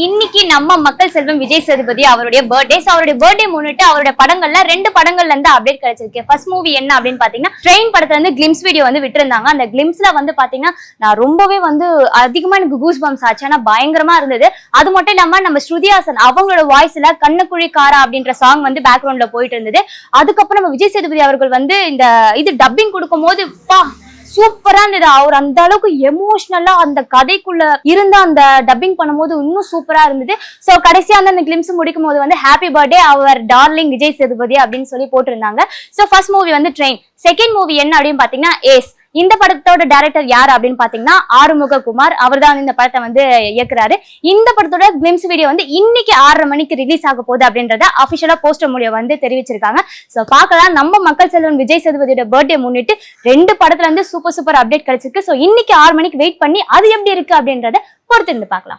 இன்னைக்கு நம்ம மக்கள் செல்வம் விஜய் சேதுபதி அவருடைய பர்த்டே. அவருடைய பர்த்டே முன்னிட்டு அவருடைய படங்கள்ல 2 படங்கள்ல இருந்து அப்டேட் கிடைச்சிருக்கு. ஃபர்ஸ்ட் மூவி என்ன அப்படின்னு பாத்தீங்கன்னா ட்ரெயின் படத்துல இருந்து கிளிம்ஸ் வீடியோ வந்து விட்டுருந்தாங்க. அந்த கிளிம்ஸ்ல வந்து பாத்தீங்கன்னா நான் ரொம்பவே வந்து அதிகமா எனக்கு கூஸ் பம்ப்ஸ் ஆச்சு. ஆனா பயங்கரமா இருந்தது. அது மட்டும் இல்லாம நம்ம ஸ்ருதி ஹாசன் அவங்களோட வாய்ஸ்ல கண்ணக்குழி காரா அப்படின்ற சாங் வந்து பேக்ரவுண்ட்ல போயிட்டு இருந்தது. அதுக்கப்புறம் நம்ம விஜய் சேதுபதி அவர்கள் வந்து இது டப்பிங் கொடுக்கும் போது சூப்பரா இருந்தது. அவர் அந்த அளவுக்கு எமோஷனலா அந்த கதைக்குள்ள இருந்த அந்த டப்பிங் பண்ணும்போது இன்னும் சூப்பரா இருந்தது. சோ கடைசியா அந்த கிளிம்ஸ் முடிக்கும் போது வந்து ஹாப்பி பர்த்டே அவர் டார்லிங் விஜய் சேதுபதி அப்படின்னு சொல்லி போட்டிருந்தாங்க. சோ ஃபர்ஸ்ட் மூவி வந்து ட்ரெயின். செகண்ட் மூவி என்ன அப்படின்னு பாத்தீங்கன்னா ஏஸ். இந்த படத்தோட டைரக்டர் யார் அப்படின்னு பாத்தீங்கன்னா ஆறுமுக குமார். அவர் தான் இந்த படத்தை வந்து இயக்குறாரு. இந்த படத்தோட கிளிம்ஸ் வீடியோ வந்து இன்னைக்கு 6:30 மணிக்கு ரிலீஸ் ஆக போகுது அப்படின்றத அபிஷியலா போஸ்டர் மூலியம் வந்து தெரிவிச்சிருக்காங்க. சோ பார்க்கலாம். நம்ம மக்கள் செல்வன் விஜய் சேதுபதியோட பர்த்டே முன்னிட்டு 2 படத்துல இருந்து சூப்பர் அப்டேட் கிடைச்சிருக்கு. சோ இன்னைக்கு 6 மணிக்கு வெயிட் பண்ணி அது எப்படி இருக்கு அப்படின்றத பொறுத்திருந்து பார்க்கலாம்.